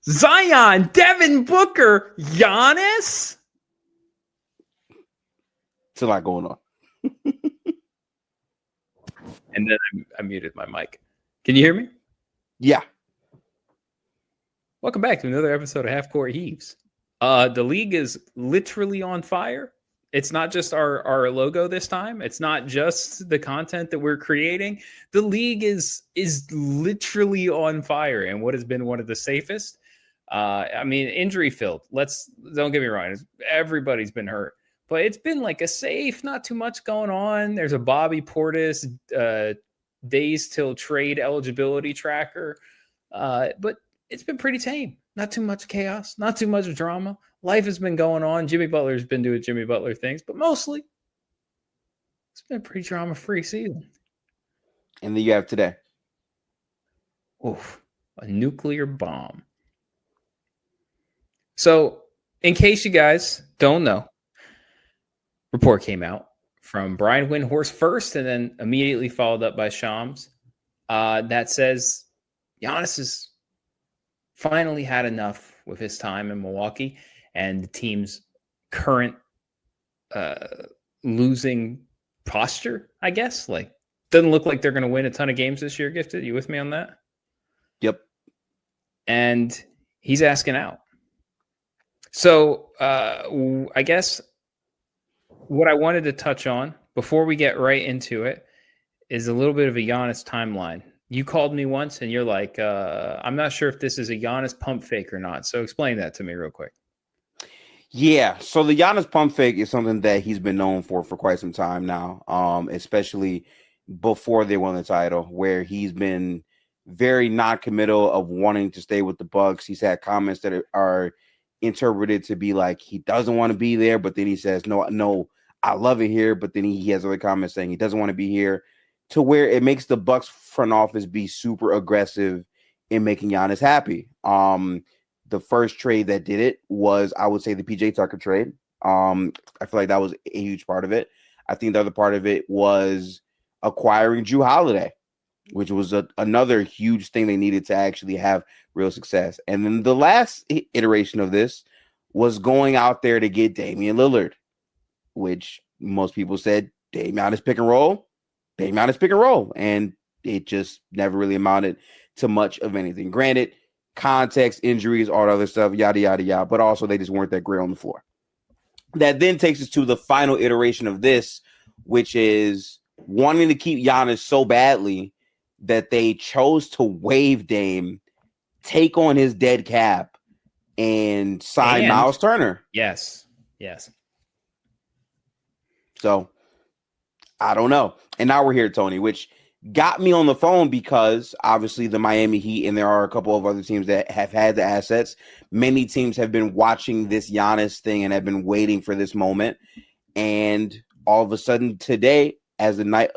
Zion, Devin Booker, Giannis. It's a lot going on. And then I muted my mic. Can you hear me? Yeah. Welcome back to another episode of Half Court Heaves. The league is literally on fire. It's not just our logo this time. It's not just the content that we're creating. The league is literally on fire, and what has been one of the safest. Injury filled. Don't get me wrong. Everybody's been hurt, but it's been like a safe, not too much going on. There's a Bobby Portis days till trade eligibility tracker, but it's been pretty tame. Not too much chaos, not too much drama. Life has been going on. Jimmy Butler's been doing Jimmy Butler things, but mostly it's been a pretty drama-free season. And then you have today. Oof, a nuclear bomb. So, in case you guys don't know, report came out from Brian Windhorst first and then immediately followed up by Shams that says Giannis has finally had enough with his time in Milwaukee and the team's current losing posture, I guess. Like, doesn't look like they're going to win a ton of games this year, Gifted. You with me on that? Yep. And he's asking out. So I guess what I wanted to touch on before we get right into it is a little bit of a Giannis timeline. You called me once and you're like, I'm not sure if this is a Giannis pump fake or not. So explain that to me real quick. Yeah. So the Giannis pump fake is something that he's been known for quite some time now, especially before they won the title, where he's been very non-committal of wanting to stay with the Bucks. He's had comments that are interpreted to be like he doesn't want to be there, but then he says, no, I love it here. But then he has other comments saying he doesn't want to be here, to where it makes the Bucks front office be super aggressive in making Giannis happy. The first trade that did it was, I would say, the PJ Tucker trade. I feel like that was a huge part of it. I think the other part of it was acquiring Jrue Holiday, which was another huge thing they needed to actually have real success. And then the last iteration of this was going out there to get Damian Lillard, which most people said Damian is pick and roll. And it just never really amounted to much of anything. Granted, context, injuries, all the other stuff, yada, yada, yada, but also they just weren't that great on the floor. That then takes us to the final iteration of this, which is wanting to keep Giannis so badly that they chose to waive Dame, take on his dead cap, and sign Miles Turner. Yes. So, I don't know. And now we're here, Tony, which got me on the phone because obviously the Miami Heat, and there are a couple of other teams that have had the assets. Many teams have been watching this Giannis thing and have been waiting for this moment. And all of a sudden today, as the night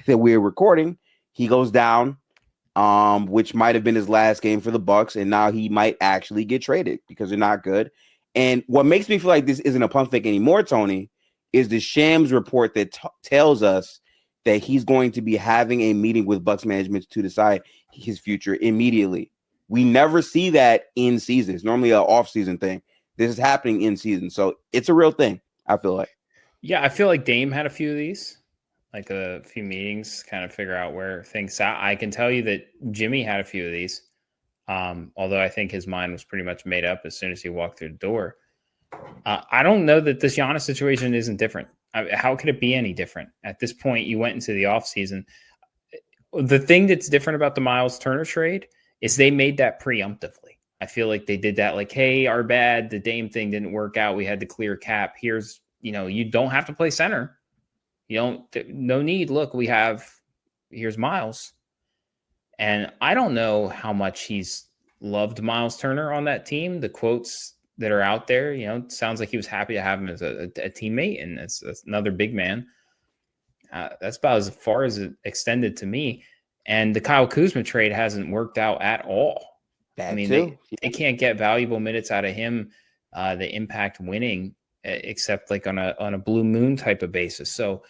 that we're recording, he goes down, which might have been his last game for the Bucks, and now he might actually get traded because they're not good. And what makes me feel like this isn't a pump fake anymore, Tony, is the Shams report that tells us that he's going to be having a meeting with Bucks management to decide his future immediately. We never see that in season. It's normally an off-season thing. This is happening in season, so it's a real thing, I feel like. Yeah, I feel like Dame had a few of these. Like a few meetings, kind of figure out where things sat. I can tell you that Jimmy had a few of these, although I think his mind was pretty much made up as soon as he walked through the door. I don't know that this Giannis situation isn't different. How could it be any different? At this point, you went into the offseason. The thing that's different about the Miles Turner trade is they made that preemptively. I feel like they did that like, hey, our bad, the Dame thing didn't work out. We had to clear cap. Here's, you don't have to play center. No need. Look, here's Miles. And I don't know how much he's loved Miles Turner on that team. The quotes that are out there, it sounds like he was happy to have him as a teammate, and that's another big man. That's about as far as it extended to me. And the Kyle Kuzma trade hasn't worked out at all. They can't get valuable minutes out of him, the impact winning, except like on a blue moon type of basis. So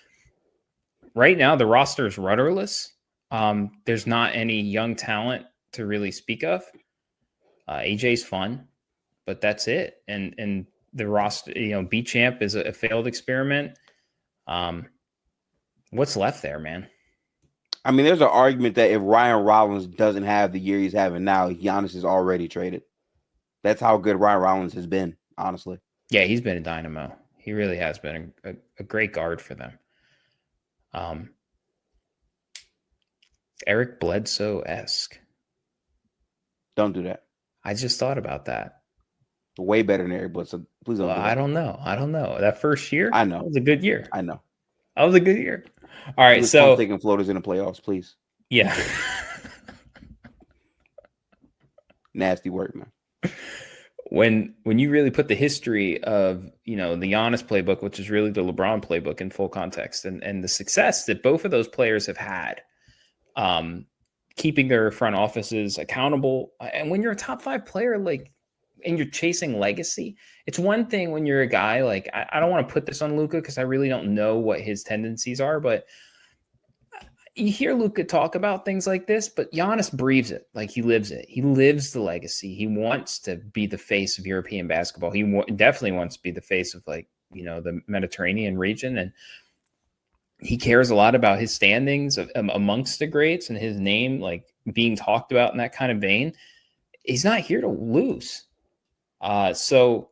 right now the roster is rudderless. There's not any young talent to really speak of. AJ's fun, but that's it. And the roster, B Champ is a failed experiment. What's left there, man? I mean, there's an argument that if Ryan Rollins doesn't have the year he's having now, Giannis is already traded. That's how good Ryan Rollins has been, honestly. Yeah, he's been a dynamo. He really has been a great guard for them. Eric Bledsoe-esque. Don't do that. I just thought about that. Way better than Eric Bledsoe. Please don't do that. I don't know. That first year, I know. That was a good year. I know. That was a good year. All right, so taking floaters in the playoffs, please. Yeah. Nasty work, man. When you really put the history of, the Giannis playbook, which is really the LeBron playbook in full context, and the success that both of those players have had, keeping their front offices accountable. And when you're a top 5 player, and you're chasing legacy, it's one thing when you're a guy like, I don't want to put this on Luka because I really don't know what his tendencies are, but you hear Luka talk about things like this, but Giannis breathes it. Like, he lives it. He lives the legacy. He wants to be the face of European basketball. He definitely wants to be the face of the Mediterranean region. And he cares a lot about his standings amongst the greats and his name, being talked about in that kind of vein. He's not here to lose. So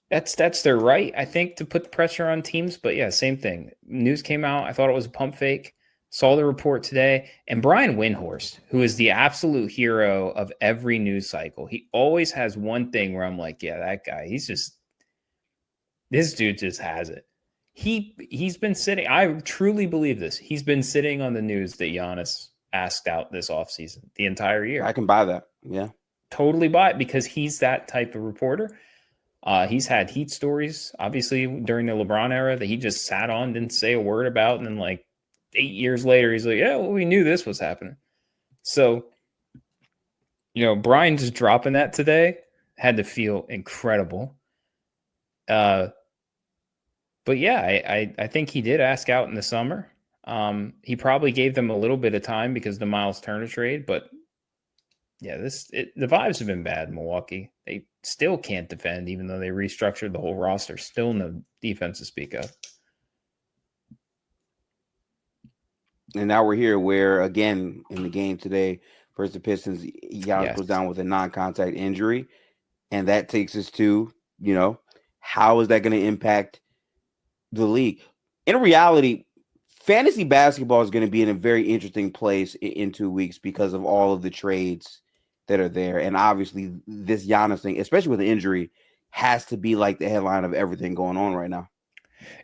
that's their right, I think, to put the pressure on teams. But yeah, same thing. News came out. I thought it was a pump fake. Saw the report today. And Brian Windhorst, who is the absolute hero of every news cycle, he always has one thing where I'm like, yeah, that guy, this dude just has it. He's been sitting. I truly believe this. He's been sitting on the news that Giannis asked out this offseason the entire year. I can buy that. Yeah. Totally buy it, because he's that type of reporter. He's had Heat stories, obviously, during the LeBron era that he just sat on, didn't say a word about. And then 8 years later, he's like, yeah, well, we knew this was happening. So, Brian just dropping that today had to feel incredible. But yeah, I think he did ask out in the summer. He probably gave them a little bit of time because of the Miles Turner trade, but yeah, the vibes have been bad in Milwaukee. They still can't defend, even though they restructured the whole roster. Still no defense to speak of. And now we're here where, again, in the game today, versus the Pistons, Giannis goes down with a non-contact injury. And that takes us to, how is that going to impact the league? In reality, fantasy basketball is going to be in a very interesting place in 2 weeks because of all of the trades that are there. And obviously this Giannis thing, especially with the injury, has to be like the headline of everything going on right now.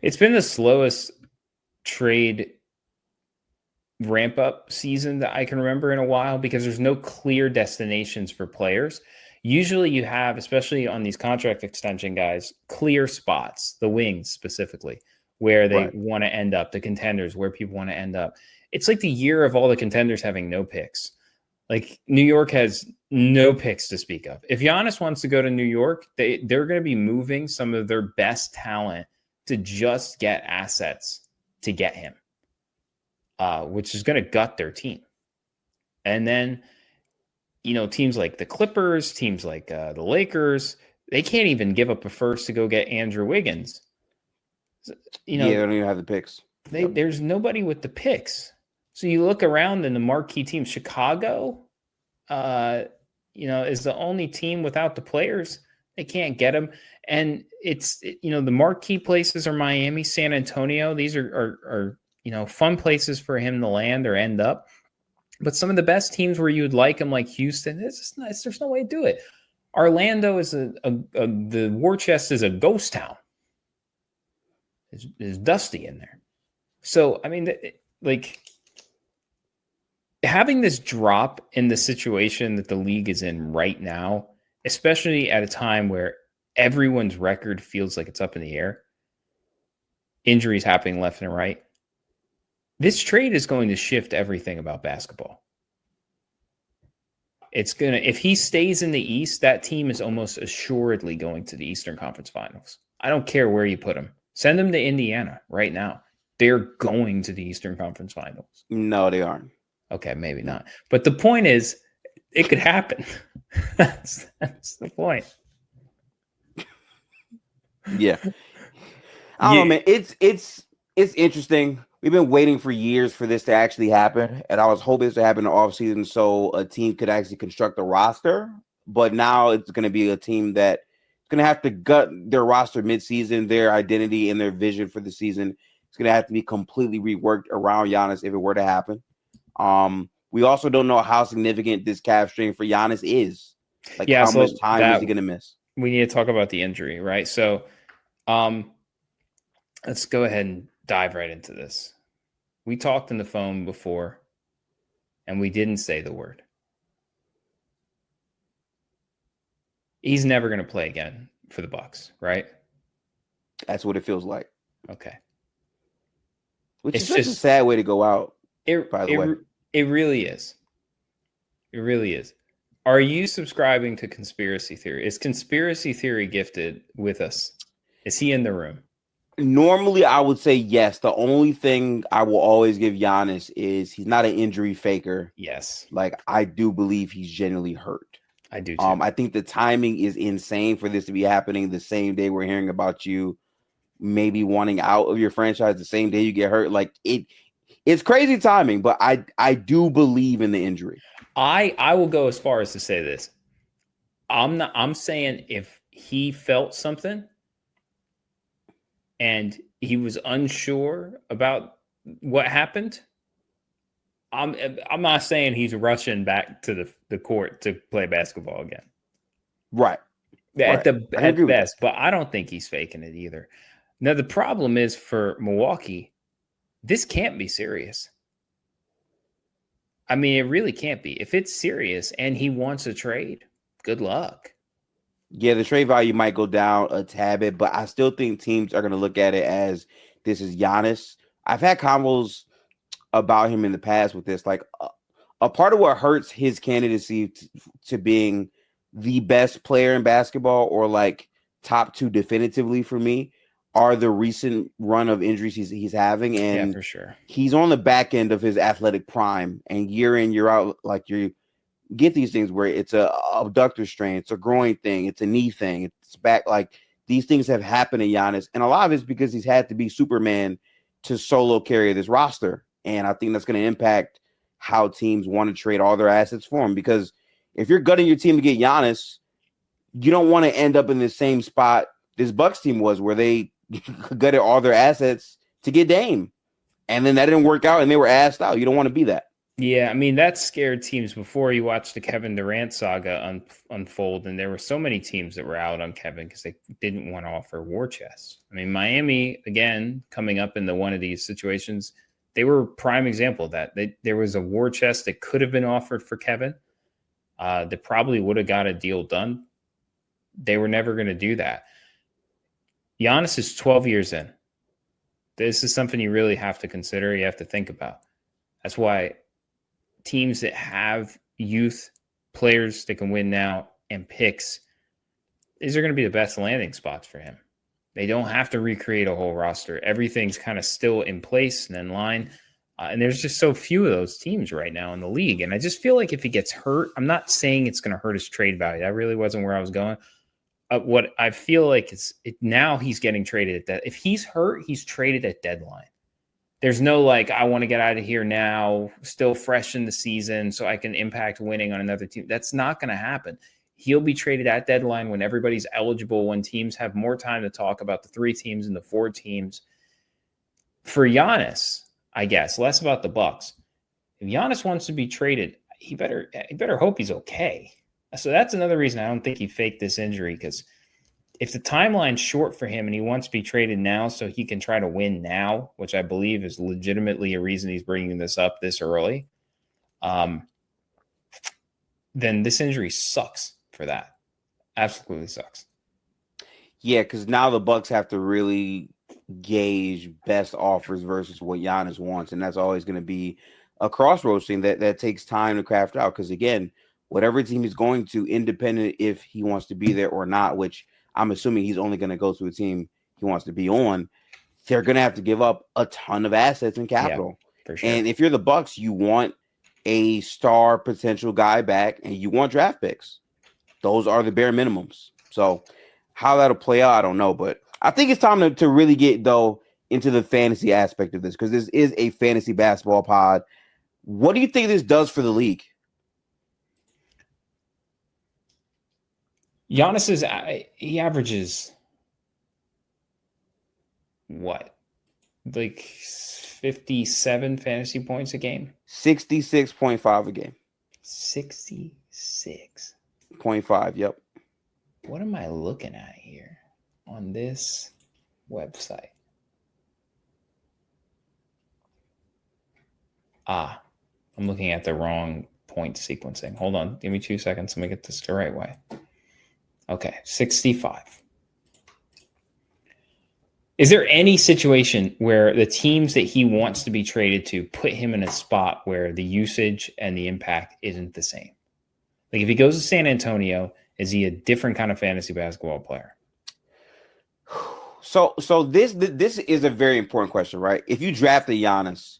It's been the slowest trade ramp up season that I can remember in a while, because there's no clear destinations for players. Usually you have, especially on these contract extension guys, clear spots, the wings specifically, where they want to end up, the contenders, where people want to end up. It's like the year of all the contenders having no picks. New York has no picks to speak of. If Giannis wants to go to New York, they're going to be moving some of their best talent to just get assets to get him, which is going to gut their team. And then, teams like the Clippers, teams like the Lakers, they can't even give up a first to go get Andrew Wiggins. They don't even have the picks. There's nobody with the picks. So you look around in the marquee team, Chicago, is the only team without the players. They can't get them. And it's, the marquee places are Miami, San Antonio. These are fun places for him to land or end up. But some of the best teams where you'd like him, like Houston, there's no way to do it. Orlando is the war chest is a ghost town. It's dusty in there. So, I mean, having this drop in the situation that the league is in right now, especially at a time where everyone's record feels like it's up in the air, injuries happening left and right, this trade is going to shift everything about basketball. If he stays in the East, that team is almost assuredly going to the Eastern Conference Finals. I don't care where you put them. Send them to Indiana right now. They're going to the Eastern Conference Finals. No, they aren't. Okay, maybe not. But the point is, it could happen. That's the point. Yeah. I don't know, man. It's interesting. We've been waiting for years for this to actually happen, and I was hoping this to happen in the offseason so a team could actually construct a roster. But now it's going to be a team that is going to have to gut their roster midseason, their identity and their vision for the season. It's going to have to be completely reworked around Giannis if it were to happen. We also don't know how significant this calf strain for Giannis is. Like, how so much time is he going to miss? We need to talk about the injury, right? So, let's go ahead and dive right into this. We talked on the phone before, and we didn't say the word. He's never going to play again for the Bucks, right? That's what it feels like. Okay. Which is just a sad way to go out, by the way. It really is. It really is. Are you subscribing to conspiracy theory? Is conspiracy theory gifted with us? Is he in the room? Normally, I would say yes. The only thing I will always give Giannis is he's not an injury faker. Yes. Like, I do believe he's genuinely hurt. I do too. I think the timing is insane for this to be happening the same day we're hearing about you maybe wanting out of your franchise the same day you get hurt. Like, it's crazy timing, but I do believe in the injury. I will go as far as to say this. I'm saying if he felt something and he was unsure about what happened, I'm not saying he's rushing back to the court to play basketball again. Right. At best, but I don't think he's faking it either. Now, the problem is for Milwaukee, this can't be serious. I mean, it really can't be. If it's serious and he wants a trade, good luck. Yeah, the trade value might go down a tad bit, but I still think teams are going to look at it as this is Giannis. I've had combos about him in the past with this. Like, a part of what hurts his candidacy to being the best player in basketball, or like top two definitively for me, are the recent run of injuries he's having. And yeah, for sure, he's on the back end of his athletic prime, and year in, year out, like, you get these things where it's a abductor strain, it's a groin thing, it's a knee thing, it's back. Like, these things have happened to Giannis, and a lot of it's because he's had to be Superman to solo carry this roster. And I think that's going to impact how teams want to trade all their assets for him. Because if you're gutting your team to get Giannis, you don't want to end up in the same spot this Bucks team was, where they gutted all their assets to get Dame, and then that didn't work out and they were asked out. You don't want to be that. Yeah, I mean, that scared teams before. You watched the Kevin Durant saga unfold, and there were so many teams that were out on Kevin because they didn't want to offer war chests. I mean, Miami, again, coming up into one of these situations, they were a prime example of that. There was a war chest that could have been offered for Kevin. That probably would have got a deal done. They were never going to do that. Giannis is 12 years in. This is something you really have to consider. You have to think about. That's why teams that have youth players that can win now and picks, these are going to be the best landing spots for him. They don't have to recreate a whole roster. Everything's kind of still in place and in line. And there's just so few of those teams right now in the league. And I just feel like if he gets hurt, I'm not saying it's going to hurt his trade value. That really wasn't where I was going. What I feel like is now he's getting traded at that. If he's hurt, he's traded at deadline. There's no like, I want to get out of here now, still fresh in the season so I can impact winning on another team. That's not going to happen. He'll be traded at deadline when everybody's eligible, when teams have more time to talk about the 3 teams and the 4 teams. For Giannis, I guess, less about the Bucks. If Giannis wants to be traded, he better hope he's okay. So that's another reason I don't think he faked this injury, because if the timeline's short for him and he wants to be traded now so he can try to win now, which I believe is legitimately a reason he's bringing this up this early, then this injury sucks for that. Absolutely sucks. Yeah, because now the Bucks have to really gauge best offers versus what Giannis wants, and that's always going to be a crossroads thing that takes time to craft out. Because again, whatever team he's going to, independent if he wants to be there or not, which I'm assuming he's only going to go to a team he wants to be on, they're going to have to give up a ton of assets and capital. Yeah, for sure. And if you're the Bucks, you want a star potential guy back, and you want draft picks. those are the bare minimums. So how that'll play out, I don't know. But I think it's time to really get, though, into the fantasy aspect of this, because this is a fantasy basketball pod. What do you think this does for the league? Giannis he averages what? Like 57 fantasy points a game? 66.5 a game. 66.5. Yep. What am I looking at here on this website? I'm looking at the wrong point sequencing. Hold on. Give me 2 seconds. Let me get this the right way. Okay, 65. Is there any situation where the teams that he wants to be traded to put him in a spot where the usage and the impact isn't the same? Like if he goes to San Antonio, is he a different kind of fantasy basketball player? So this is a very important question, right? If you draft a Giannis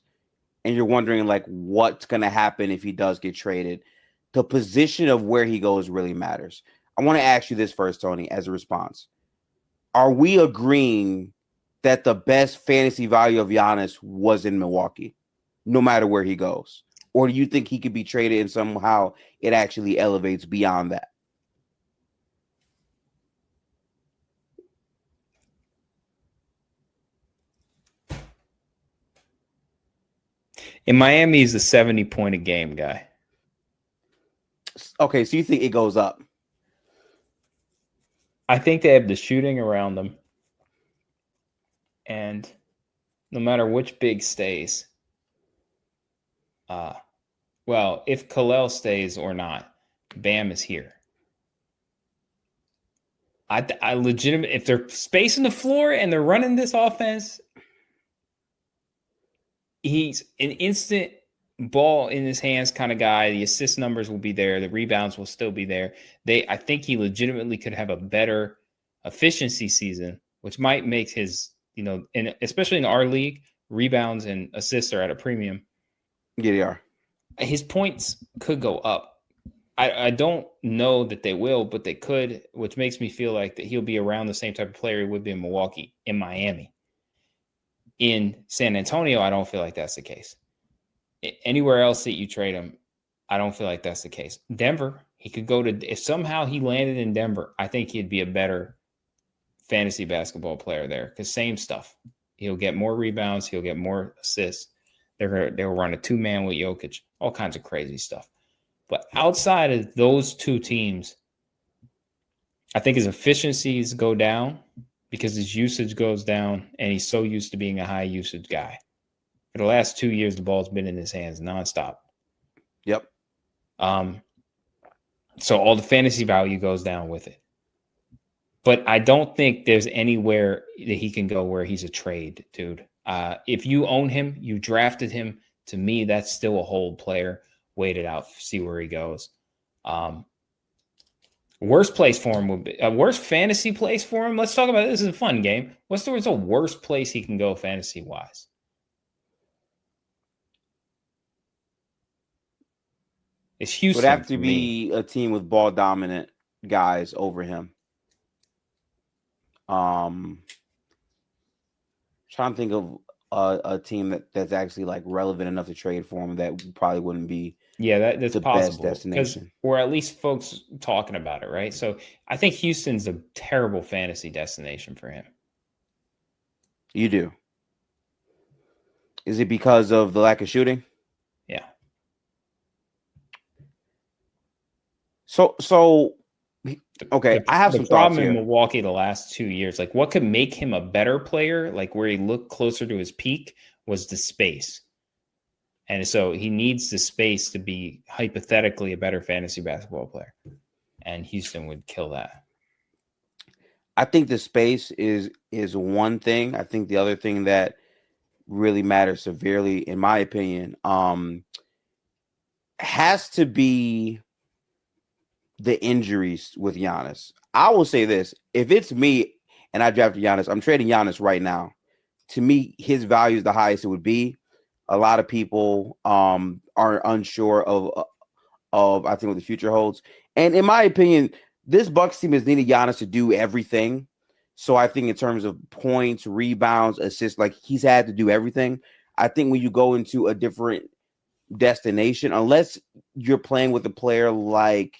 and you're wondering like what's going to happen if he does get traded, the position of where he goes really matters. I want to ask you this first, Tony, as a response. Are we agreeing that the best fantasy value of Giannis was in Milwaukee, no matter where he goes? Or do you think he could be traded and somehow it actually elevates beyond that? In Miami, he's a 70-point a game guy. Okay, so you think it goes up? I think they have the shooting around them. And no matter which big stays, well, if Kalel stays or not, Bam is here. I legitimately, if they're spacing the floor and they're running this offense, he's an instant ball in his hands kind of guy. The assist numbers will be there. The rebounds will still be there. I think he legitimately could have a better efficiency season, which might make his, and especially in our league, rebounds and assists are at a premium. Yeah, they are. His points could go up. I don't know that they will, but they could, which makes me feel like that he'll be around the same type of player he would be in Milwaukee, in Miami. In San Antonio, I don't feel like that's the case. Anywhere else that you trade him, I don't feel like that's the case. Denver, he could go to, if somehow he landed in Denver, I think he'd be a better fantasy basketball player there, because same stuff. He'll get more rebounds. He'll get more assists. They'll run a two-man with Jokic, all kinds of crazy stuff. But outside of those two teams, I think his efficiencies go down because his usage goes down, and he's so used to being a high-usage guy. For the last 2 years, the ball's been in his hands nonstop. Yep. So all the fantasy value goes down with it. But I don't think there's anywhere that he can go where he's a trade, dude. If you own him, you drafted him, to me, that's still a hold player. Wait it out, see where he goes. Worst place for him would be a worst fantasy place for him. Let's talk about this. This is a fun game. What's the worst place he can go fantasy wise? It's Houston. Would have to be a team with ball dominant guys over him. Trying to think of a team that's actually like relevant enough to trade for him that probably wouldn't be. Yeah, that's the possible. best destination. Or at least folks talking about it, right? So I think Houston's a terrible fantasy destination for him. You do. Is it because of the lack of shooting? Yeah. So okay, I have some thoughts here. The problem in Milwaukee the last 2 years, like what could make him a better player, like where he looked closer to his peak, was the space. And so he needs the space to be hypothetically a better fantasy basketball player. And Houston would kill that. I think the space is one thing. I think the other thing that really matters severely, in my opinion, has to be the injuries with Giannis. I will say this. If it's me and I drafted Giannis, I'm trading Giannis right now. To me, his value is the highest it would be. A lot of people are unsure of I think what the future holds. And in my opinion, this Bucks team has needed Giannis to do everything. So I think in terms of points, rebounds, assists, like he's had to do everything. I think when you go into a different destination, unless you're playing with a player like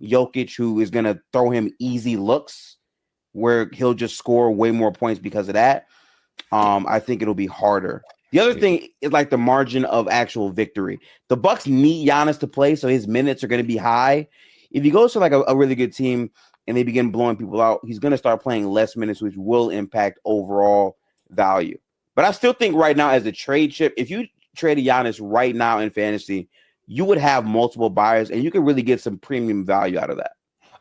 Jokic, who is going to throw him easy looks where he'll just score way more points because of that, I think it'll be harder. The other thing is like the margin of actual victory. The Bucks need Giannis to play, so his minutes are going to be high. If he goes to like a really good team and they begin blowing people out, he's going to start playing less minutes, which will impact overall value. But I still think right now as a trade chip, if you traded Giannis right now in fantasy, you would have multiple buyers and you could really get some premium value out of that.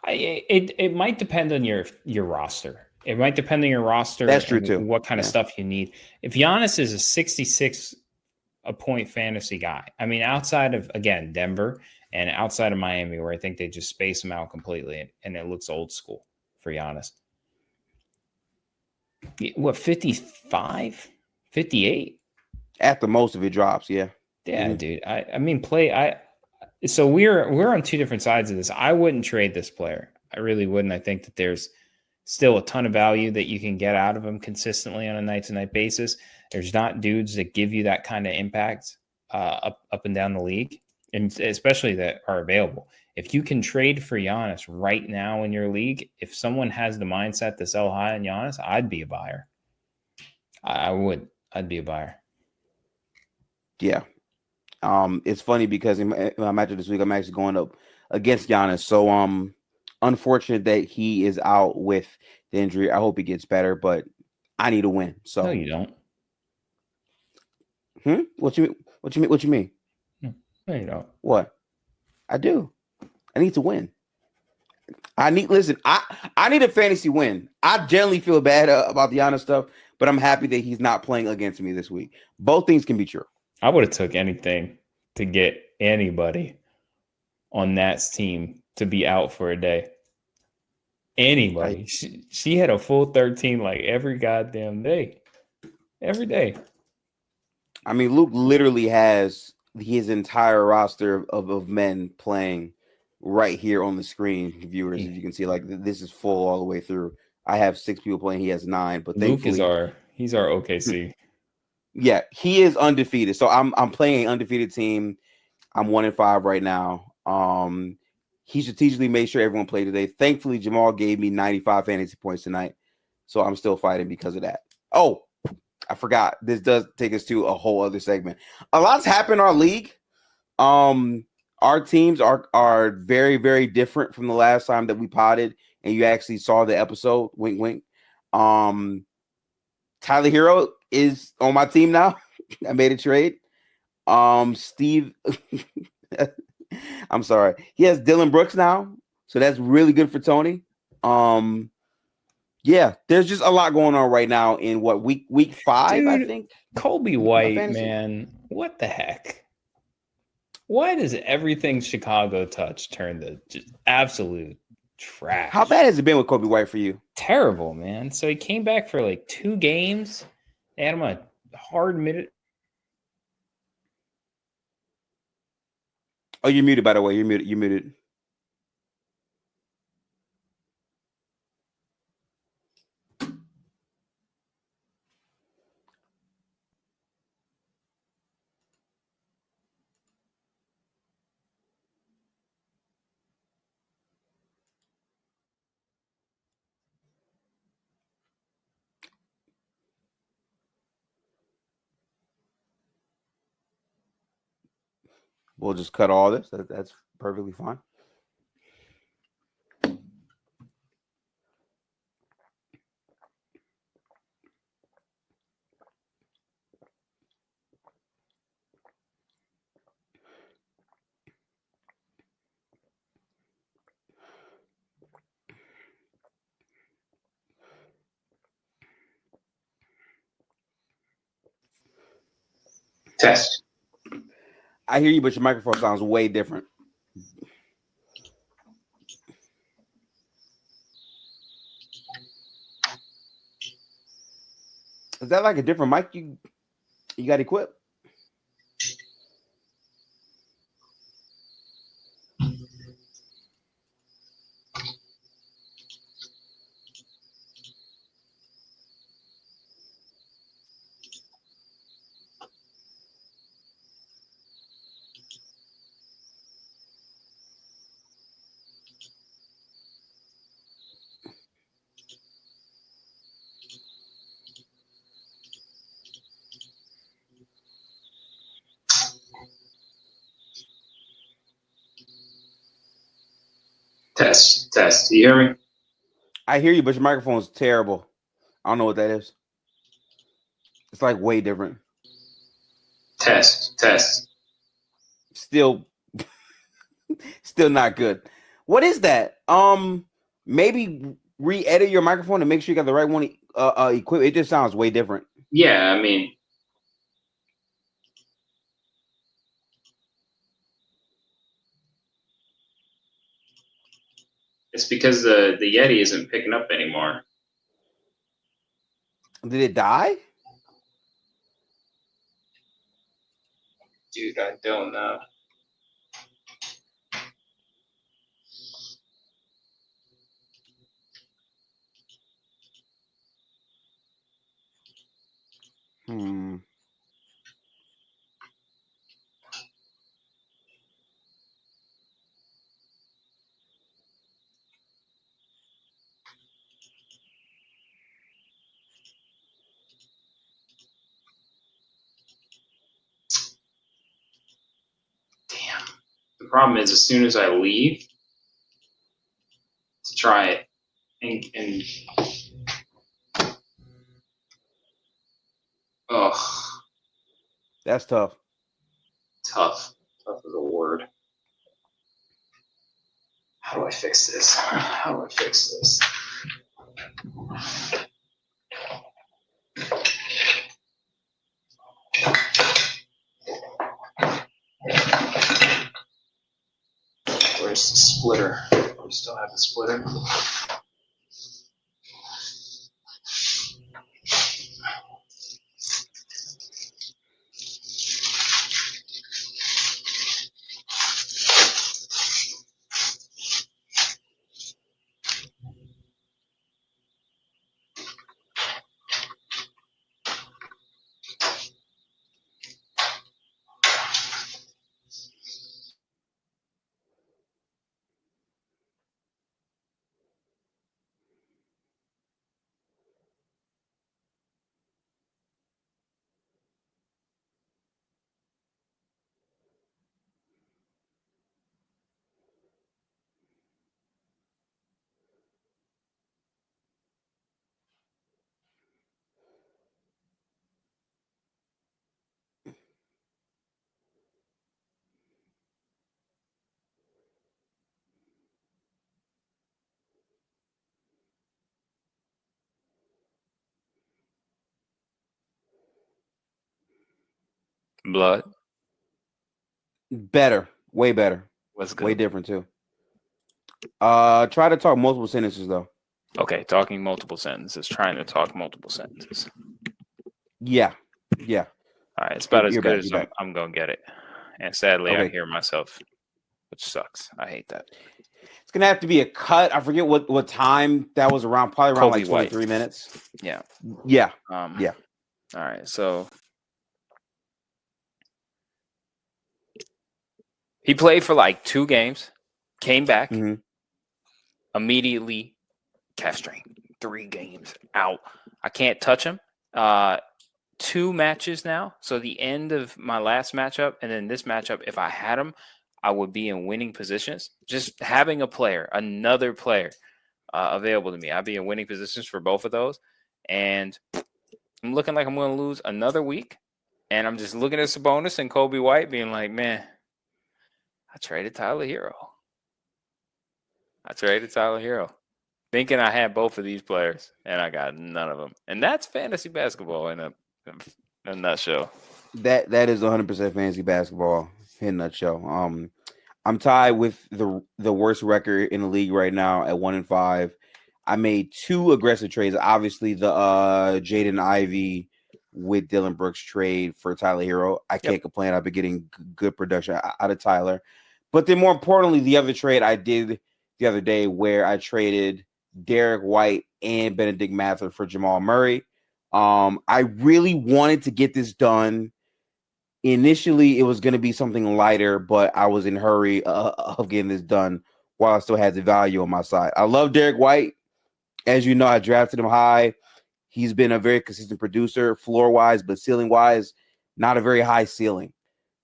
It might depend on your roster. It might depend on your roster. That's true and too. What kind of stuff you need. If Giannis is a 66 a point fantasy guy, I mean, outside of again Denver and outside of Miami, where I think they just space him out completely, and it looks old school for Giannis. What 55, 58 at the most if it drops? Yeah, dude. I mean, So we're on two different sides of this. I wouldn't trade this player. I really wouldn't. I think that there's still a ton of value that you can get out of him consistently on a night-to-night basis. There's not dudes that give you that kind of impact up and down the league, and especially that are available. If you can trade for Giannis right now in your league, if someone has the mindset to sell high on Giannis, I'd be a buyer. I would. I'd be a buyer. Yeah. It's funny because in my match this week, I'm actually going up against Giannis. So, unfortunate that he is out with the injury. I hope he gets better, but I need to win. So no, you don't. What you mean? No, you don't. What? I do. I need to win. I need a fantasy win. I generally feel bad about the Giannis stuff, but I'm happy that he's not playing against me this week. Both things can be true. I would have took anything to get anybody on Nat's team to be out for a day. Anybody. She had a full 13 like every goddamn day. Every day. I mean, Luke literally has his entire roster of men playing right here on the screen, viewers. As you can see, like this is full all the way through. I have 6 people playing. He has 9, but Luke is he's our OKC. Yeah, he is undefeated. So I'm playing an undefeated team. I'm 1-5 right now. He strategically made sure everyone played today. Thankfully, Jamal gave me 95 fantasy points tonight, so I'm still fighting because of that. Oh, I forgot. This does take us to a whole other segment. A lot's happened in our league. Our teams are very, very different from the last time that we potted, and you actually saw the episode. Wink, wink. Tyler Hero is on my team now. I made a trade. Steve, I'm sorry. He has Dylan Brooks now, so that's really good for Tony. Yeah, there's just a lot going on right now in week 5, Dude, I think. Kobe White, man, what the heck? Why does everything Chicago touch turn to just absolute trash? How bad has it been with Kobe White for you? Terrible, man. So he came back for like 2 games. They had him a hard minute. Oh, you're muted, by the way. You're muted. We'll just cut all this. That's perfectly fine. Test. I hear you, but your microphone sounds way different. Is that like a different mic you got equipped? Test. Do you hear me? I hear you, but your microphone is terrible. I don't know what that is. It's like way different. Test. Still not good. What is that? Maybe re-edit your microphone and make sure you got the right one equipped. It just sounds way different. Yeah, I mean, it's because the Yeti isn't picking up anymore. Did it die? Dude, I don't know. Damn. The problem is, as soon as I leave to try it, and oh, That's tough. tough. Tough is a word. How do I fix this? Where's the splitter? We still have the splitter. Blood. Better. Way better. What's good? Way different too. Try to talk multiple sentences though. Okay, talking multiple sentences. Trying to talk multiple sentences. Yeah. All right, it's about as You're good back, as I'm gonna get it. And sadly, I Okay. hear myself, which sucks. I hate that. It's gonna have to be a cut. I forget what time that was around. Probably around Kobe like 23 minutes. Yeah. Yeah. Yeah. All right. So he played for like 2 games, came back, immediately calf strain. 3 games out. I can't touch him. 2 matches now. So the end of my last matchup and then this matchup, if I had him, I would be in winning positions. Just having a player, another player available to me, I'd be in winning positions for both of those. And I'm looking like I'm going to lose another week. And I'm just looking at Sabonis and Kobe White being like, man, I traded Tyler Hero. Thinking I had both of these players, and I got none of them. And that's fantasy basketball in a nutshell. That is 100% fantasy basketball in a nutshell. I'm tied with the worst record in the league right now at 1-5. I made 2 aggressive trades. Obviously, the Jaden Ivey with Dylan Brooks trade for Tyler Hero. I can't complain. I've been getting good production out of Tyler. But then more importantly, the other trade I did the other day where I traded Derek White and Benedict Mather for Jamal Murray. I really wanted to get this done. Initially, it was going to be something lighter, but I was in a hurry of getting this done while I still had the value on my side. I love Derek White. As you know, I drafted him high. He's been a very consistent producer, floor-wise, but ceiling-wise, not a very high ceiling.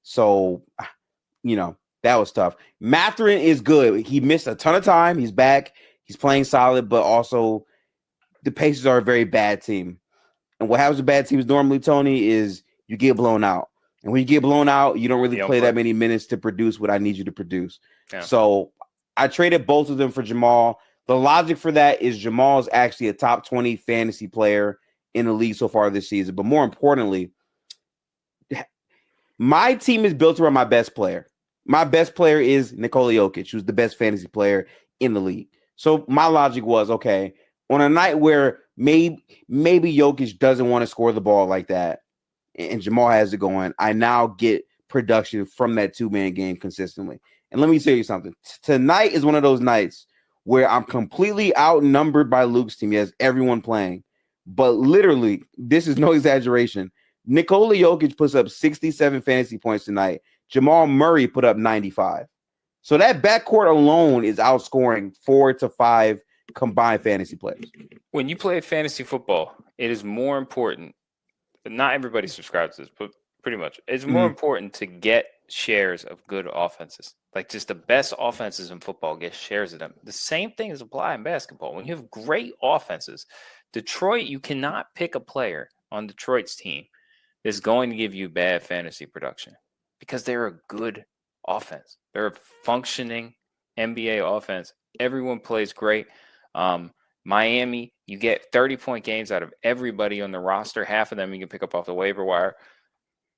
So, That was tough. Mathurin is good. He missed a ton of time. He's back. He's playing solid, but also the Pacers are a very bad team. And what happens with bad teams normally, Tony, is you get blown out. And when you get blown out, you don't really play that many minutes to produce what I need you to produce. Yeah. So I traded both of them for Jamal. The logic for that is Jamal is actually a top 20 fantasy player in the league so far this season. But more importantly, my team is built around my best player. My best player is Nikola Jokic, who's the best fantasy player in the league. So my logic was, okay, on a night where maybe Jokic doesn't want to score the ball like that, and Jamal has it going, I now get production from that two-man game consistently. And let me tell you something. Tonight is one of those nights where I'm completely outnumbered by Luke's team. He has everyone playing. But literally, this is no exaggeration. Nikola Jokic puts up 67 fantasy points tonight. Jamal Murray put up 95. So that backcourt alone is outscoring 4 to 5 combined fantasy players. When you play fantasy football, it is more important. Not everybody subscribes to this, but pretty much. It's more important to get shares of good offenses. Like just the best offenses in football get shares of them. The same thing is applied in basketball. When you have great offenses, Detroit, you cannot pick a player on Detroit's team that's going to give you bad fantasy production because they're a good offense. They're a functioning NBA offense. Everyone plays great. Miami, you get 30-point games out of everybody on the roster. Half of them you can pick up off the waiver wire.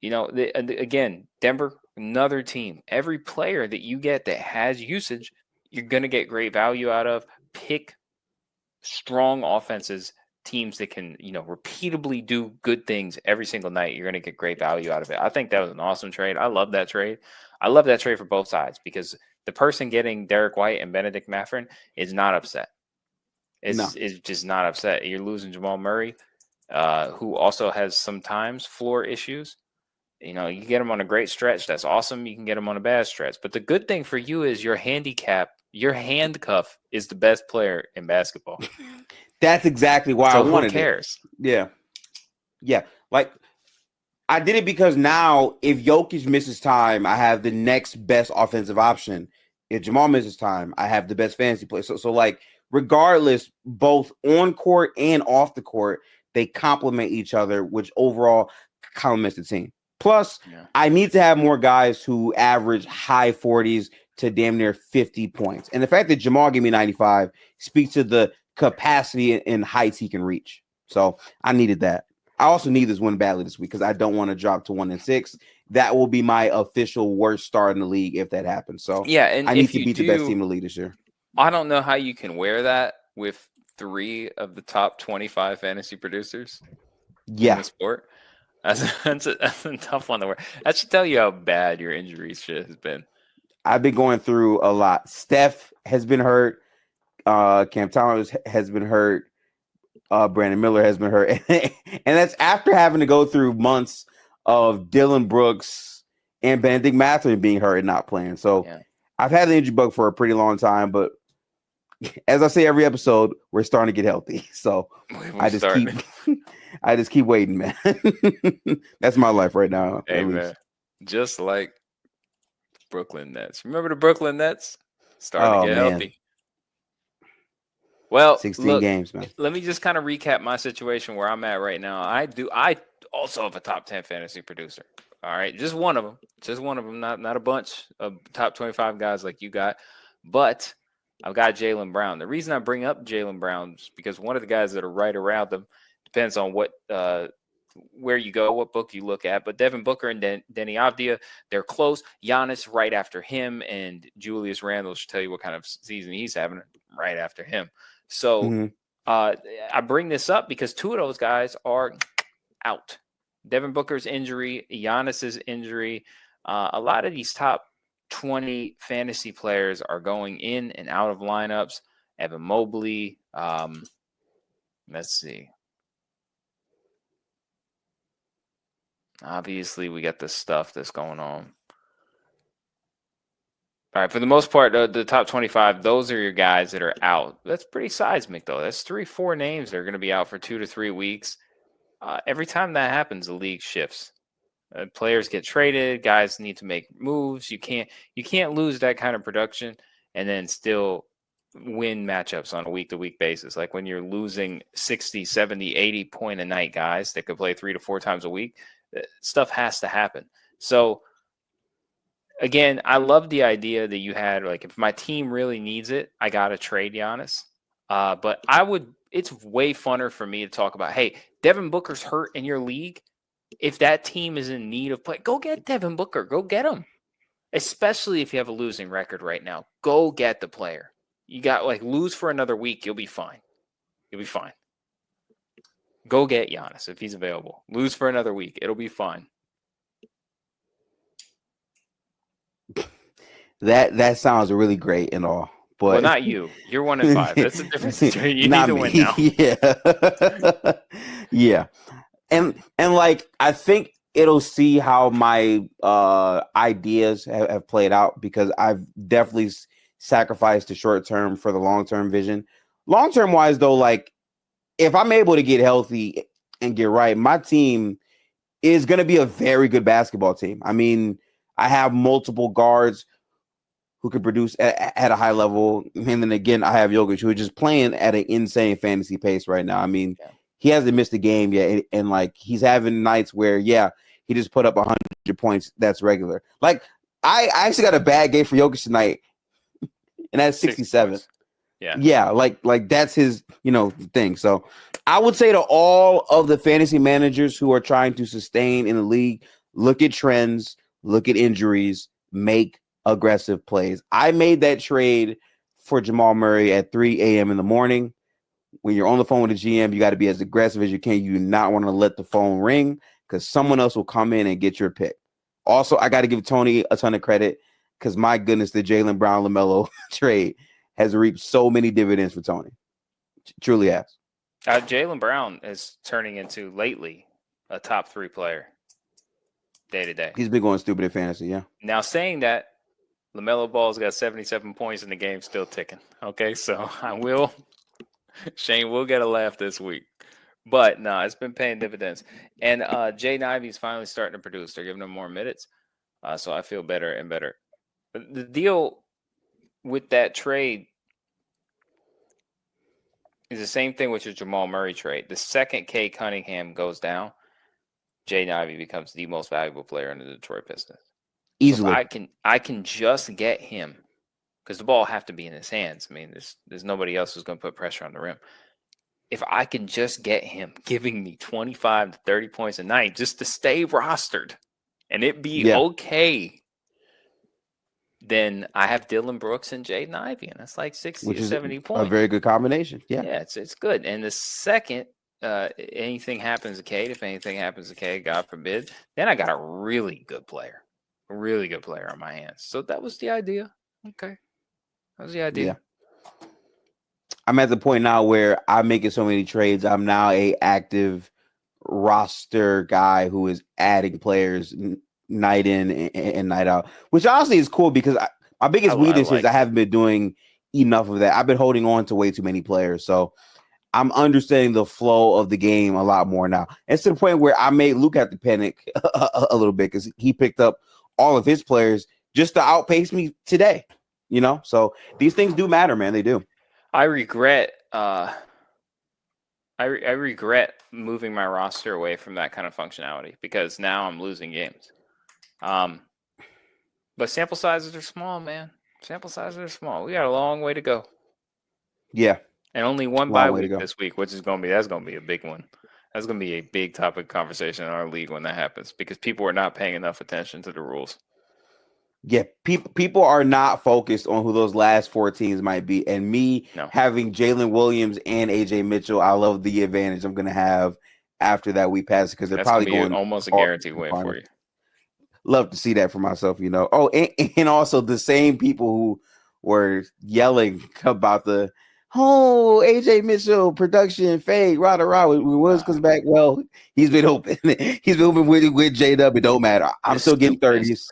You know, again, Denver, another team. Every player that you get that has usage, you're going to get great value out of. Pick strong offenses, teams that can, you know, repeatably do good things every single night. You're going to get great value out of it. I think that was an awesome trade. I love that trade. I love that trade for both sides because the person getting Derek White and Benedict Mathurin is not upset. Is just not upset. You're losing Jamal Murray, who also has sometimes floor issues. You know, you get him on a great stretch. That's awesome. You can get him on a bad stretch. But the good thing for you is your handcuff is the best player in basketball. That's exactly why I wanted it. Who cares? Yeah. Like, I did it because now if Jokic misses time, I have the next best offensive option. If Jamal misses time, I have the best fantasy player. So like, regardless, both on court and off the court, they complement each other, which overall complements the team. Plus, I need to have more guys who average high 40s to damn near 50 points. And the fact that Jamal gave me 95 speaks to the capacity and heights he can reach. So I needed that. I also need this win badly this week because I don't want to drop to 1-6. That will be my official worst start in the league if that happens. So and I need to beat the best team in the league this year. I don't know how you can wear that with 3 of the top 25 fantasy producers in the sport. That's a tough one to wear. That should tell you how bad your injury shit has been. I've been going through a lot. Steph has been hurt. Cam Thomas has been hurt. Brandon Miller has been hurt. And that's after having to go through months of Dylan Brooks and Benedict Mathurin being hurt and not playing. So I've had the injury bug for a pretty long time, but as I say every episode, we're starting to get healthy. So I just keep waiting, man. That's my life right now. Hey, man. Just like Brooklyn Nets. Remember the Brooklyn Nets? Starting to get healthy. Well, 16 games, man. Let me just kind of recap my situation where I'm at right now. I also have a top 10 fantasy producer. All right. Just one of them. Not a bunch of top 25 guys like you got. But I've got Jaylen Brown. The reason I bring up Jaylen Brown is because one of the guys that are right around them depends on what where you go, what book you look at. But Devin Booker and Denny Avdia, they're close. Giannis right after him, and Julius Randle should tell you what kind of season he's having right after him. So I bring this up because 2 of those guys are out. Devin Booker's injury, Giannis's injury. A lot of these top 20 fantasy players are going in and out of lineups. Evan Mobley. Let's see. Obviously, we got the stuff that's going on. All right, for the most part, the top 25, those are your guys that are out. That's pretty seismic, though. That's 3-4 names that are going to be out for 2 to 3 weeks. Every time that happens, the league shifts. Players get traded. Guys need to make moves. You can't lose that kind of production and then still win matchups on a week-to-week basis. Like when you're losing 60, 70, 80 point a night guys that could play 3 to 4 times a week, stuff has to happen. So again, I love the idea that you had, like, if my team really needs it, I got to trade Giannis. But it's way funner for me to talk about, hey, Devin Booker's hurt in your league. If that team is in need of play, go get Devin Booker. Go get him. Especially if you have a losing record right now. Go get the player. You got, like, lose for another week. You'll be fine. You'll be fine. Go get Giannis if he's available. Lose for another week. It'll be fine. That sounds really great and all. But well, not you. You're 1-5. That's the difference. You need to win now. Yeah. Yeah. And like, I think it'll see how my ideas have played out, because I've definitely sacrificed the short term for the long term vision. Long term wise, though, like, if I'm able to get healthy and get right, my team is going to be a very good basketball team. I mean, I have multiple guards who can produce at a high level. And then again, I have Jokic, who is just playing at an insane fantasy pace right now. I mean, he hasn't missed a game yet. And like, he's having nights where, he just put up 100 points. That's regular. Like, I actually got a bad game for Jokic tonight, and that's 67. Yeah. Like that's his, thing. So I would say to all of the fantasy managers who are trying to sustain in the league, look at trends, look at injuries, make aggressive plays. I made that trade for Jamal Murray at 3 a.m. in the morning. When you're on the phone with a GM, you got to be as aggressive as you can. You do not want to let the phone ring, because someone else will come in and get your pick. Also, I got to give Tony a ton of credit, because my goodness, the Jaylen Brown LaMelo trade has reaped so many dividends for Tony. Truly has. Jaylen Brown is turning into, lately, a top 3 player day to day. He's been going stupid at fantasy, yeah. Now, saying that, LaMelo Ball's got 77 points and the game's still ticking. Okay, so Shane will get a laugh this week. But, no, it's been paying dividends. And Jaden Ivey's finally starting to produce. They're giving him more minutes. So I feel better and better. But the deal with that trade is the same thing with your Jamal Murray trade. The second Kay Cunningham goes down, Jaden Ivey becomes the most valuable player in the Detroit Pistons. Easily. So I can just get him, because the ball have to be in his hands. I mean, there's nobody else who's going to put pressure on the rim. If I can just get him giving me 25 to 30 points a night just to stay rostered and it be okay, then I have Dylan Brooks and Jaden Ivey, and that's like 60 or 70 points. A very good combination. Yeah, it's good. And the second anything happens to Cade, if anything happens to Cade, God forbid, then I got a really good player on my hands. So that was the idea. Okay, that was the idea. Yeah. I'm at the point now where I'm making so many trades. I'm now a active roster guy who is adding players night in and night out, which honestly is cool, because my biggest weakness is I haven't been doing enough of that. I've been holding on to way too many players. So I'm understanding the flow of the game a lot more now. It's to the point where I made Luke have to panic a little bit, because he picked up all of his players just to outpace me today. So these things do matter, man. They do. I regret I regret moving my roster away from that kind of functionality, because now I'm losing games. But sample sizes are small, man. Sample sizes are small. We got a long way to go. Yeah. And only one bye week this week, which is that's going to be a big one. That's going to be a big topic of conversation in our league when that happens, because people are not paying enough attention to the rules. Yeah, people are not focused on who those last 4 teams might be. And having Jalen Williams and AJ Mitchell, I love the advantage I'm going to have after that week passes, because they're probably going almost a guaranteed win for you. Love to see that for myself, Oh, and also the same people who were yelling about the AJ Mitchell production fade, rah when Williams comes back. Well, he's been open. He's been open with J-Dub. It don't matter. I'm still getting 30s.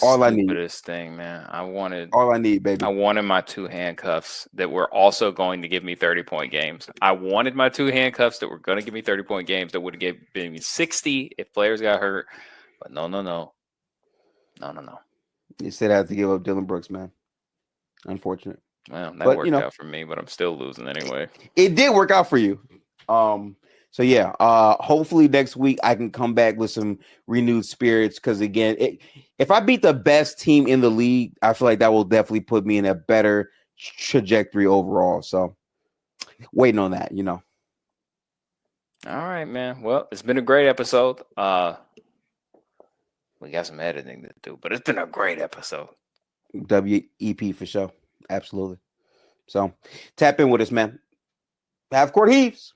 All I need. This thing, man. All I need, baby. I wanted my 2 handcuffs that were also going to give me 30-point games. I wanted my 2 handcuffs that were going to give me 30-point games that would have given me 60 if players got hurt. But no. You said I had to give up Dylan Brooks, man. Unfortunate. Well, that But, worked out for me, but I'm still losing anyway. It did work out for you. So yeah, hopefully next week I can come back with some renewed spirits. Because again, if I beat the best team in the league, I feel like that will definitely put me in a better trajectory overall. So waiting on that, All right, man. Well, it's been a great episode. We got some editing to do, but it's been a great episode. WEP for sure. Absolutely. So tap in with us, man. Half court Heaves.